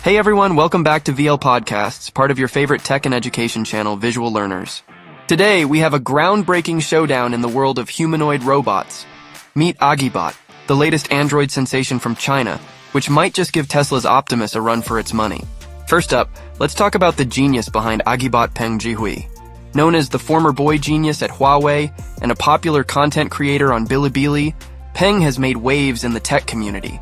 Hey everyone, welcome back to VL Podcasts, part of your favorite tech and education channel, Visual Learners. Today, we have a groundbreaking showdown in the world of humanoid robots. Meet AgiBot, the latest Android sensation from China, which might just give Tesla's Optimus a run for its money. First up, let's talk about the genius behind AgiBot Peng Zhihui. Known as the former boy genius at Huawei and a popular content creator on Bilibili, Peng has made waves in the tech community.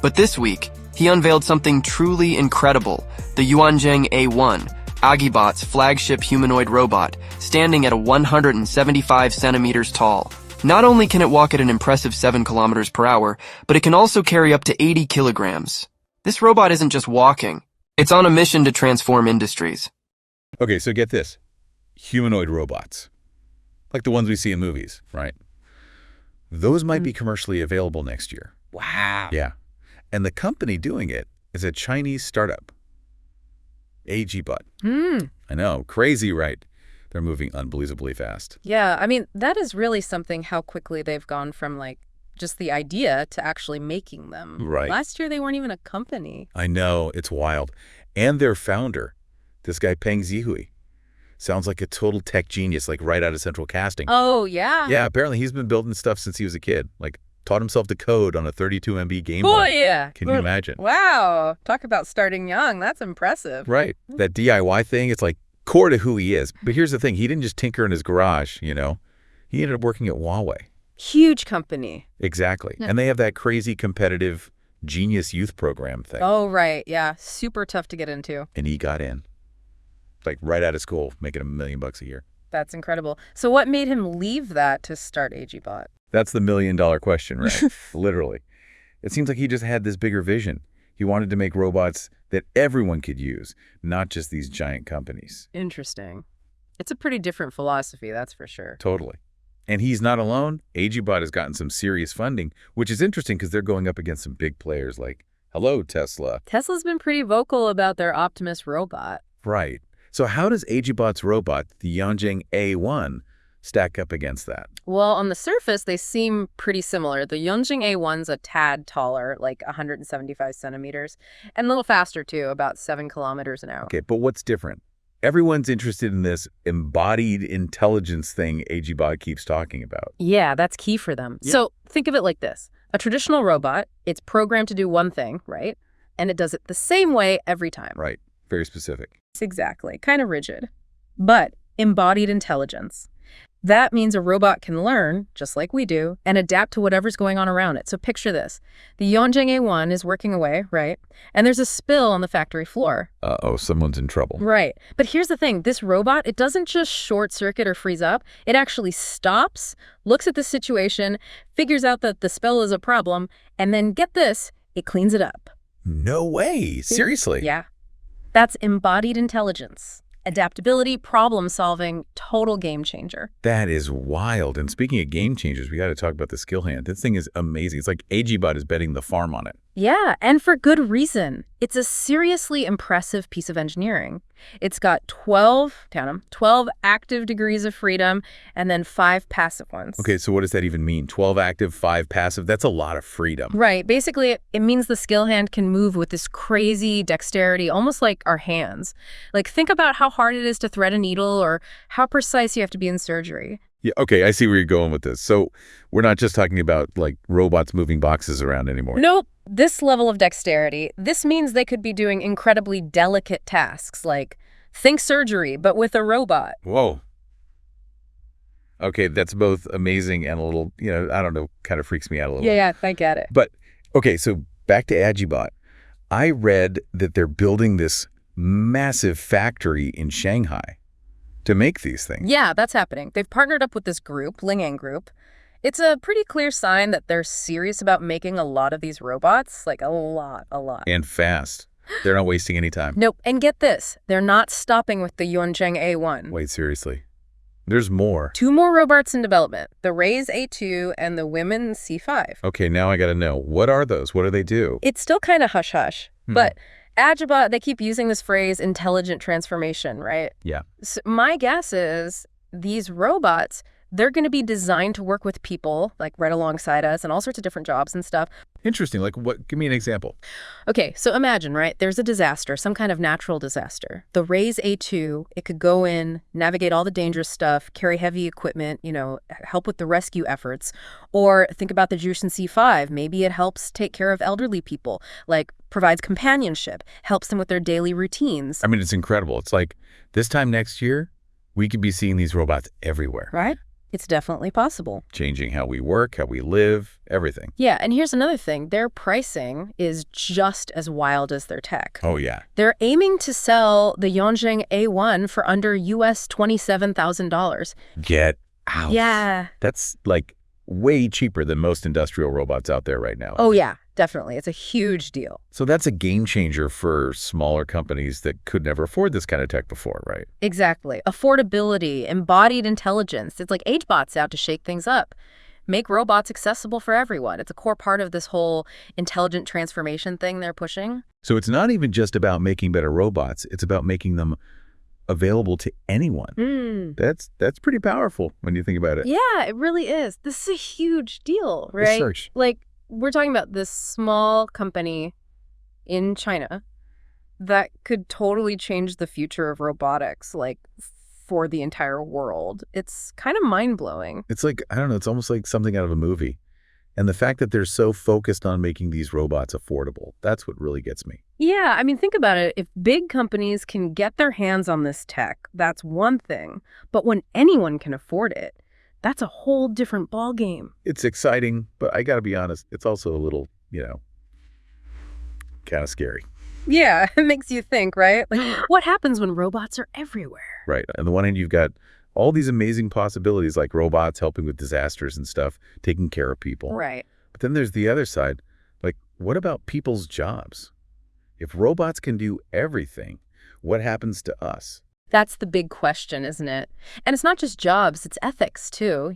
But this week, he unveiled something truly incredible, the Yuanzheng A1, AgiBot's flagship humanoid robot, standing at 175 centimeters tall. Not only can it walk at an impressive 7 kilometers per hour, but it can also carry up to 80 kilograms. This robot isn't just walking. It's on a mission to transform industries. Okay, so get this. Humanoid robots. Like the ones we see in movies, right? Those might be commercially available next year. Wow. Yeah. And the company doing it is a Chinese startup. AgiBot. I know. Crazy, right? They're moving unbelievably fast. Yeah, I mean, that is really something how quickly they've gone from, like, just the idea to actually making them. Right. Last year, they weren't even a company. I know. It's wild. And their founder, this guy Peng Zhihui, sounds like a total tech genius, like right out of Central Casting. Oh, yeah? Yeah, apparently he's been building stuff since he was a kid. Like, taught himself to code on a 32 MB Game Boy. Oh, yeah. Can you imagine? Wow. Talk about starting young. That's impressive. Right. That DIY thing, it's like core to who he is. But here's the thing. He didn't just tinker in his garage, you know. He ended up working at Huawei. Huge company. Exactly. And they have that crazy competitive genius youth program thing. Oh, right. Yeah. Super tough to get into. And he got in. Like right out of school, making $1 million a year. That's incredible. So what made him leave that to start AgiBot? That's the $1 million question, right? Literally. It seems like he just had this bigger vision. He wanted to make robots that everyone could use, not just these giant companies. Interesting. It's a pretty different philosophy, that's for sure. Totally. And he's not alone. AgiBot has gotten some serious funding, which is interesting because they're going up against some big players like, hello, Tesla. Tesla's been pretty vocal about their Optimus robot. Right. So how does AgiBot's robot, the Yuanzheng A1, stack up against that? Well, on the surface, they seem pretty similar. The Yuanzheng A1's a tad taller, like 175 centimeters, and a little faster, too, about 7 kilometers an hour. Okay, but what's different? Everyone's interested in this embodied intelligence thing AgiBot keeps talking about. Yeah, that's key for them. Yeah. So think of it like this. A traditional robot, it's programmed to do one thing, right? And it does it the same way every time. Right. Very specific. Exactly. Kind of rigid. But embodied intelligence. That means a robot can learn, just like we do, and adapt to whatever's going on around it. So picture this. The Yuanzheng A1 is working away, right? And there's a spill on the factory floor. Uh-oh, someone's in trouble. Right. But here's the thing. This robot, it doesn't just short circuit or freeze up. It actually stops, looks at the situation, figures out that the spill is a problem, and then, get this, it cleans it up. No way. Seriously? Yeah. That's embodied intelligence. Adaptability, problem solving, total game changer. That is wild. And speaking of game changers, we got to talk about the SkillHand. This thing is amazing. It's like AgiBot is betting the farm on it. Yeah, and for good reason. It's a seriously impressive piece of engineering. It's got 12 active degrees of freedom and then 5 passive ones. Okay, so what does that even mean? 12 active, 5 passive? That's a lot of freedom. Right. Basically, it means the SkillHand can move with this crazy dexterity, almost like our hands. Like, think about how hard it is to thread a needle or how precise you have to be in surgery. Yeah, okay, I see where you're going with this. So we're not just talking about, like, robots moving boxes around anymore. Nope. This level of dexterity, this means they could be doing incredibly delicate tasks, like think surgery, but with a robot. Whoa. Okay, that's both amazing and a little, I don't know, kind of freaks me out a little. Yeah, I get it. But, okay, so back to AgiBot. I read that they're building this massive factory in Shanghai to make these things. Yeah, that's happening. They've partnered up with this group, Lingang Group. It's a pretty clear sign that they're serious about making a lot of these robots, like a lot. And fast. They're not wasting any time. Nope. And get this, they're not stopping with the Yuanzheng A1. Wait, seriously? There's more. 2 more robots in development, the Raise A2 and the Women C5. Okay, now I got to know. What are those? What do they do? It's still kind of hush-hush, but AgiBot, they keep using this phrase, intelligent transformation, right? Yeah. So my guess is these robots, they're going to be designed to work with people, like right alongside us, and all sorts of different jobs and stuff. Interesting. Like what? Give me an example. Okay, so imagine, right? There's a disaster, some kind of natural disaster. The Raise A2, it could go in, navigate all the dangerous stuff, carry heavy equipment, help with the rescue efforts. Or think about the Jushin C5. Maybe it helps take care of elderly people, like provides companionship, helps them with their daily routines. I mean, it's incredible. It's like this time next year, we could be seeing these robots everywhere. Right? It's definitely possible. Changing how we work, how we live, everything. Yeah, and here's another thing. Their pricing is just as wild as their tech. Oh, yeah. They're aiming to sell the Yuanzheng A1 for under US $27,000. Get out. Yeah. That's like way cheaper than most industrial robots out there right now. Oh, yeah, definitely. It's a huge deal. So that's a game changer for smaller companies that could never afford this kind of tech before, right? Exactly. Affordability, embodied intelligence. It's like AgiBot's out to shake things up. Make robots accessible for everyone. It's a core part of this whole intelligent transformation thing they're pushing. So it's not even just about making better robots. It's about making them available to anyone. That's pretty powerful when you think about it. Yeah, it really is. This is a huge deal, right? Research. Like, we're talking about this small company in China that could totally change the future of robotics, like, for the entire world. It's kind of mind-blowing. It's like, I don't know, it's almost like something out of a movie. And the fact that they're so focused on making these robots affordable, that's what really gets me. Yeah, I mean, think about it. If big companies can get their hands on this tech, that's one thing. But when anyone can afford it, that's a whole different ballgame. It's exciting, but I got to be honest, it's also a little, kind of scary. Yeah, it makes you think, right? Like, what happens when robots are everywhere? Right. On the one hand, you've got all these amazing possibilities like robots helping with disasters and stuff, taking care of people. Right. But then there's the other side. Like, what about people's jobs? If robots can do everything, what happens to us? That's the big question, isn't it? And it's not just jobs, it's ethics too,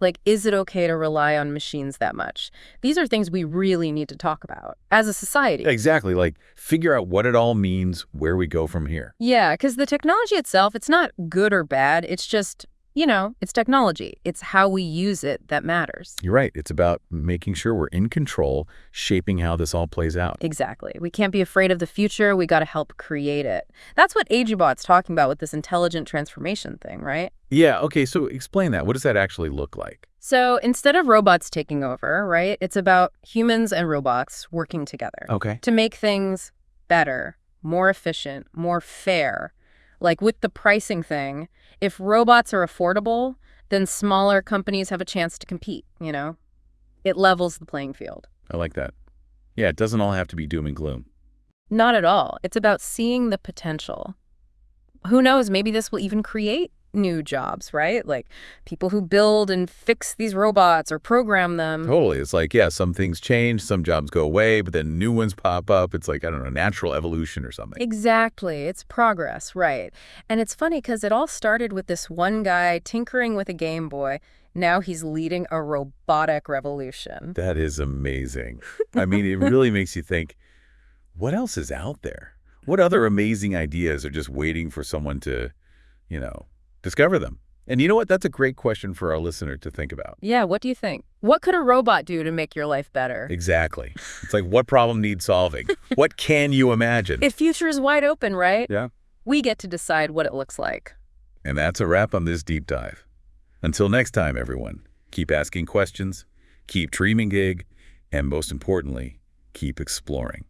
Like, is it okay to rely on machines that much? These are things we really need to talk about as a society. Exactly. Like, figure out what it all means, where we go from here. Yeah, because the technology itself, it's not good or bad. It's just, it's technology. It's how we use it that matters. You're right. It's about making sure we're in control, shaping how this all plays out. Exactly. We can't be afraid of the future. We got to help create it. That's what AgiBot's talking about with this intelligent transformation thing, right? Yeah. Okay. So explain that. What does that actually look like? So instead of robots taking over, right, it's about humans and robots working together. Okay. To make things better, more efficient, more fair. Like with the pricing thing, if robots are affordable, then smaller companies have a chance to compete, It levels the playing field. I like that. Yeah, it doesn't all have to be doom and gloom. Not at all. It's about seeing the potential. Who knows, maybe this will even create new jobs, right? Like people who build and fix these robots or program them. Totally. It's like, yeah, some things change, some jobs go away, but then new ones pop up. It's like, I don't know, natural evolution or something. Exactly. It's progress, right? And it's funny because it all started with this one guy tinkering with a Game Boy. Now he's leading a robotic revolution. That is amazing. I mean, it really makes you think, what else is out there? What other amazing ideas are just waiting for someone to, discover them? And you know what? That's a great question for our listener to think about. Yeah, what do you think? What could a robot do to make your life better? Exactly. It's like, what problem needs solving? What can you imagine? The future is wide open, right? Yeah. We get to decide what it looks like. And that's a wrap on this deep dive. Until next time, everyone, keep asking questions, keep dreaming big, and most importantly, keep exploring.